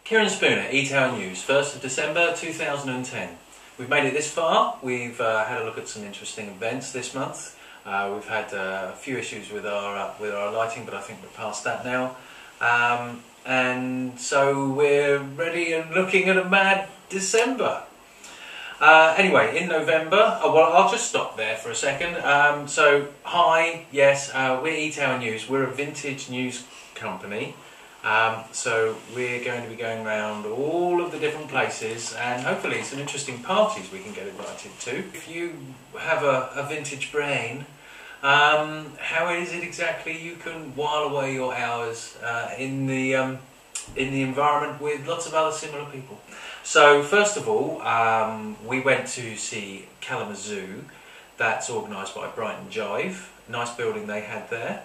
Kieran Spooner, E-Town News, 1st of December 2010. We've made it this far. We've had a look at some interesting events this month. We've had a few issues with our lighting, but I think we're past that now. And so we're ready and looking at a mad December. Anyway, in November, well, I'll just stop there for a second. So, hi, yes, we're E-Town News. We're a vintage news company. So we're going to be going around all of the different places and hopefully some interesting parties we can get invited to. If you have a vintage brain, how is it exactly you can while away your hours in the environment with lots of other similar people? So first of all, we went to see Kalamazoo. That's organised by Brighton Jive. Nice building they had there.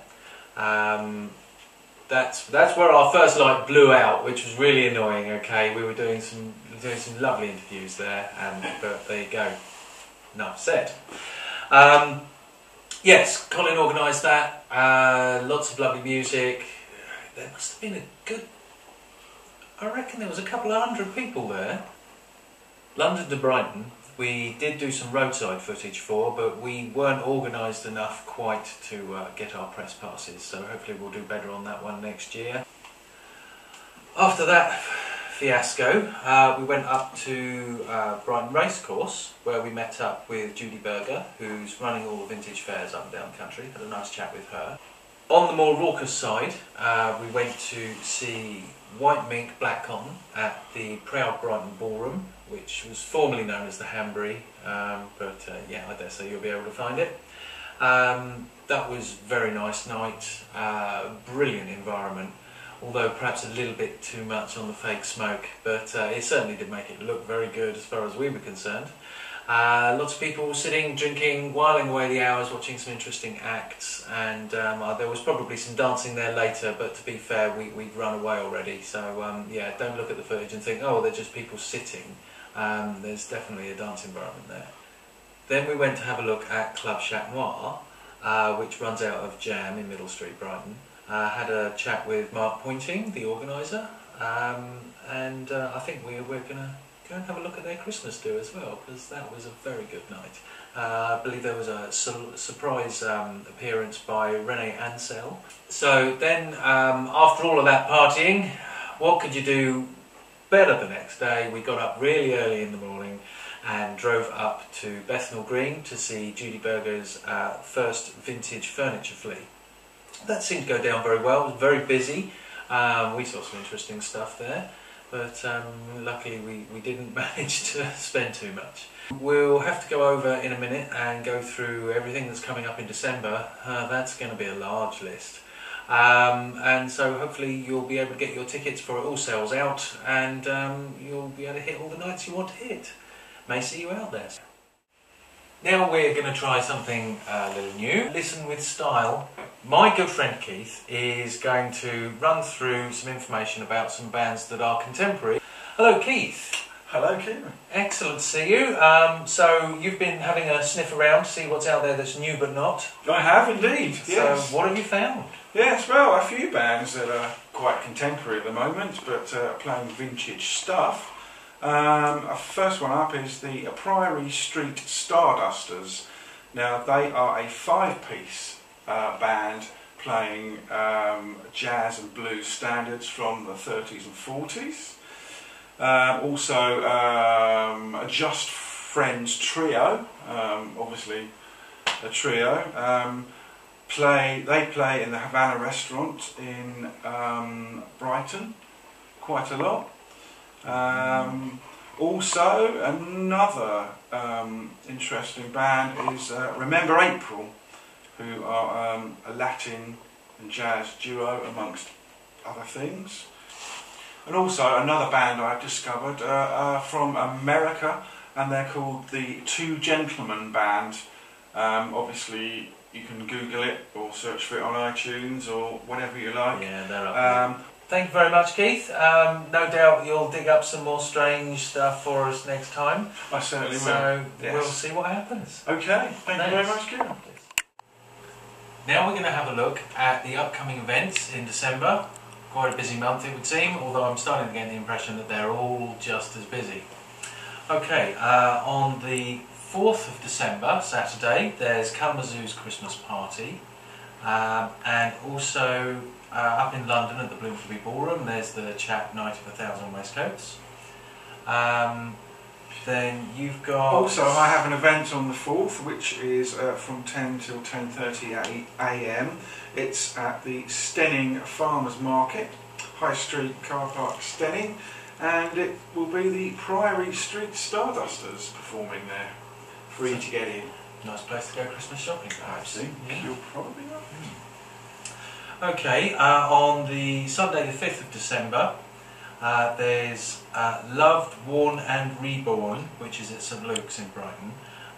That's where our first light blew out, which was really annoying. Okay, we were doing some lovely interviews there, but there you go. Enough said. Yes, Colin organised that. Lots of lovely music. There must have been a good. I reckon there was a couple of hundred people there. London to Brighton. We did do some roadside footage but we weren't organised enough quite to get our press passes, so hopefully we'll do better on that one next year. After that fiasco, we went up to Brighton Racecourse, where we met up with Judy, who's running all the vintage fairs up and down the country. Had a nice chat with her. On the more raucous side, we went to see White Mink Black Cotton at the proud Brighton Ballroom, which was formerly known as the Hanbury, but yeah, I dare say you'll be able to find it. That was a very nice night, brilliant environment, although perhaps a little bit too much on the fake smoke, but it certainly did make it look very good as far as we were concerned. Lots of people sitting, drinking, whiling away the hours, watching some interesting acts, and there was probably some dancing there later, but to be fair, we'd run away already, so yeah, don't look at the footage and think, oh, they're just people sitting. There's definitely a dance environment there. Then we went to have a look at Club Chat Noir, which runs out of Jam in Middle Street, Brighton. Had a chat with Mark Pointing, the organiser, and I think we're going to go and have a look at their Christmas do as well, because that was a very good night. I believe there was a surprise appearance by Renee Ansell. So then, after all of that partying, what could you do better the next day? We got up really early in the morning and drove up to Bethnal Green to see Judy Berger's first vintage furniture flea. That seemed to go down very well. It was very busy. We saw some interesting stuff there, but luckily we didn't manage to spend too much. We'll have to go over in a minute and go through everything that's coming up in December. That's going to be a large list. And so hopefully you'll be able to get your tickets before it all sells out, and you'll be able to hit all the nights you want to hit. May see you out there. Now we're going to try something a little new. Listen with style. My good friend Keith is going to run through some information about some bands that are contemporary. Hello Keith. Hello Kieran. Excellent to see you. So you've been having a sniff around to see what's out there that's new but not. I have indeed, yes. So what have you found? Yes, well, a few bands that are quite contemporary at the moment, but playing vintage stuff. First one up is the Priory Street Stardusters. Now, they are a five-piece band playing jazz and blues standards from the 30s and 40s. Also, a Just Friends trio, obviously a trio. They play in the Havana restaurant in Brighton quite a lot. Also, another interesting band is Remember April, who are a Latin and jazz duo amongst other things. And also another band I've discovered from America, and they're called the Two Gentlemen Band. Obviously you can Google it or search for it on iTunes or whatever you like. Yeah, they're up there. Thank you very much, Keith. No doubt you'll dig up some more strange stuff for us next time. I certainly will. So yes. We'll see what happens. Okay, thank you very much, Kieran. Now we're going to have a look at the upcoming events in December. quite a busy month, it would seem, although I'm starting to get the impression that they're all just as busy. Okay, on the 4th of December, Saturday, there's Kalamazoo's Christmas party, and also up in London at the Bloomsbury Ballroom, there's the Chap Night of 1,000 Waistcoats. Then you've got... Also, I have an event on the 4th, which is from 10 till 10:30 a.m. It's at the Stenning Farmers Market, High Street Car Park, Stenning, and it will be the Priory Street Stardusters performing there. Free to get in. Nice place to go Christmas shopping, perhaps. I think you'll probably know. Okay, on the Sunday the 5th of December, there's Loved, Worn and Reborn, which is at St Luke's in Brighton.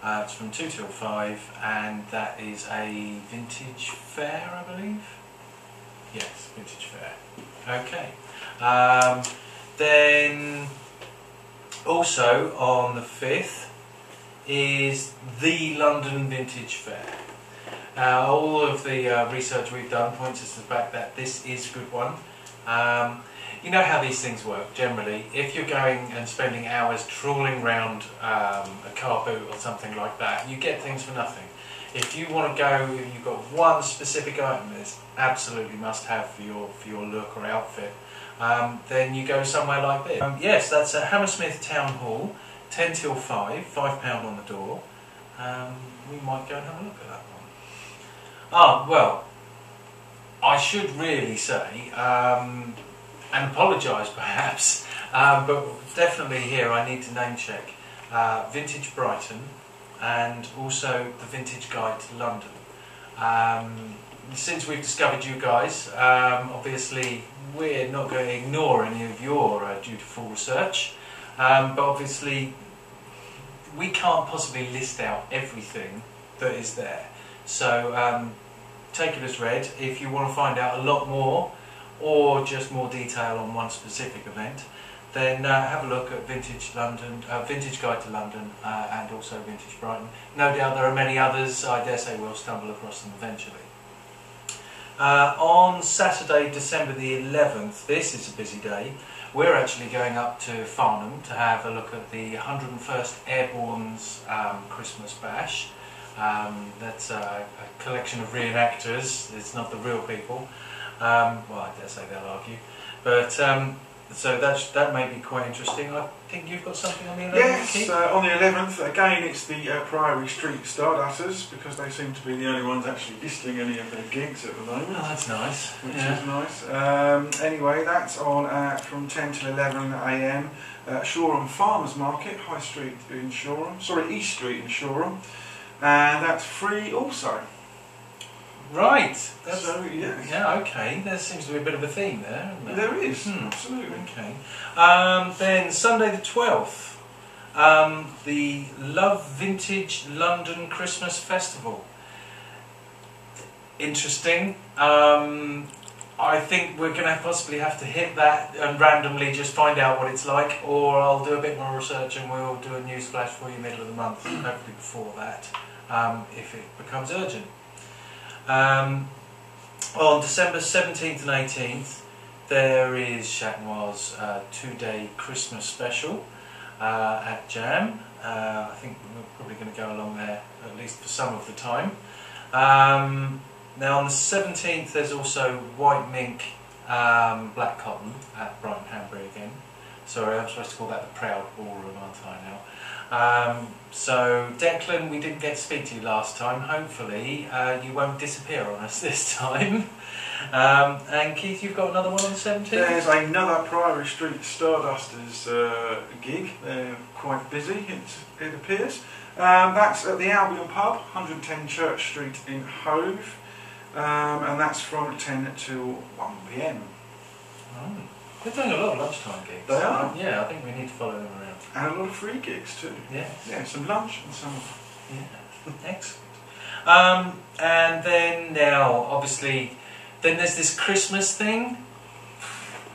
It's from 2 till 5, and that is a vintage fair, I believe? Yes, vintage fair. Okay. Then also on the 5th is the London Vintage Fair. All of the research we've done points us to the fact that this is a good one. You know how these things work generally. If you're going and spending hours trawling around a car boot or something like that, you get things for nothing. If you want to go, you've got one specific item that's absolutely must have for your look or outfit, then you go somewhere like this. Yes, that's at Hammersmith Town Hall, 10 till 5, £5 on the door. We might go and have a look at that one. Ah, well, I should really say, and apologise perhaps, but definitely here I need to name check Vintage Brighton and also the Vintage Guide to London. Since we've discovered you guys, obviously we're not going to ignore any of your dutiful research, but obviously we can't possibly list out everything that is there. So take it as read. If you want to find out a lot more or just more detail on one specific event, then have a look at Vintage London, Vintage Guide to London, and also Vintage Brighton. No doubt there are many others. I dare say we'll stumble across them eventually. On Saturday, December the 11th, this is a busy day. We're actually going up to Farnham to have a look at the 101st Airborne's Christmas Bash. That's a collection of reenactors. It's not the real people. Well, I dare say they'll argue, but so that may be quite interesting. I think you've got something on the 11th. Yes, on the 11th, again it's the Priory Street Stardusters, because they seem to be the only ones actually listing any of their gigs at the moment. Oh, that's nice. Which is nice. Anyway, that's on from 10 till 11 a.m. Shoreham Farmers Market, High Street in Shoreham. Sorry, East Street in Shoreham, and that's free also. Right. So, yes. Yeah, okay. There seems to be a bit of a theme there, isn't there? There is, absolutely. Okay. Then Sunday the 12th, the Love Vintage London Christmas Festival. Interesting. I think we're going to possibly have to hit that and randomly just find out what it's like, or I'll do a bit more research and we'll do a news flash for you middle of the month, hopefully before that, if it becomes urgent. On December 17th and 18th, there is Chat Noir's 2-day Christmas special at Jam. I think we're probably going to go along there at least for some of the time. Now on the 17th, there's also White Mink, Black Cotton at Brighton Hanbury again. Sorry, I'm supposed to call that the Proud Ballroom, aren't I now? So Declan, we didn't get to speak to you last time. Hopefully you won't disappear on us this time. And Keith, you've got another one on the 17th? There's another Priory Street Stardusters gig. They're quite busy, it appears. That's at the Albion Pub, 110 Church Street in Hove, and that's from 10 till 1 p.m. Oh. They're doing a lot of lunchtime gigs. They are? Yeah, I think we need to follow them around. And a lot of free gigs too. Yes. Yeah, some lunch and some... Yeah, excellent. And then now, obviously, then there's this Christmas thing.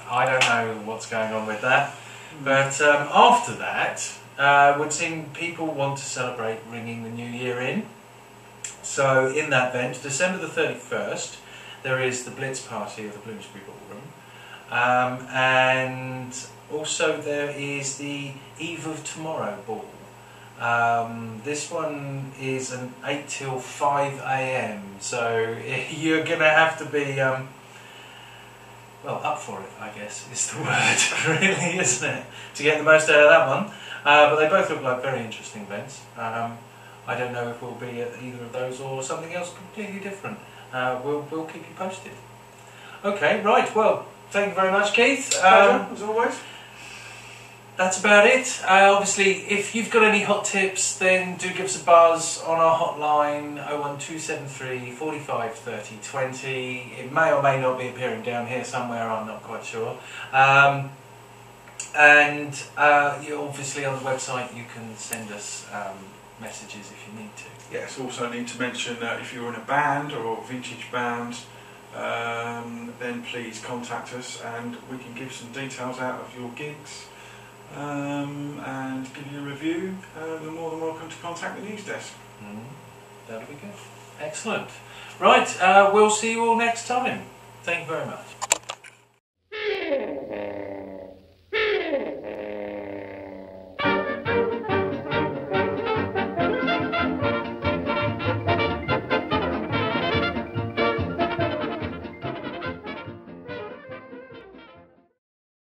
I don't know what's going on with that. But after that, it would seem people want to celebrate ringing the new year in. So in that event, December the 31st, there is the Blitz party at the Bloomsbury Ballroom. And also there is the Eve of Tomorrow ball. This one is an 8 till 5 AM, so you're going to have to be well, up for it, I guess, is the word, really, isn't it? To get the most out of that one. But they both look like very interesting events. I don't know if we'll be at either of those or something else completely different. We'll keep you posted. Okay, right, well, thank you very much, Keith. As always. That's about it. Obviously, if you've got any hot tips, then do give us a buzz on our hotline 01273 45 30 20. It may or may not be appearing down here somewhere, I'm not quite sure. And you obviously on the website you can send us messages if you need to. Yes, also need to mention that if you're in a band or a vintage band, then please contact us and we can give some details out of your gigs. And give you a review. You're more than welcome to contact the news desk. That'll be good. Excellent. Right, we'll see you all next time. Thank you very much.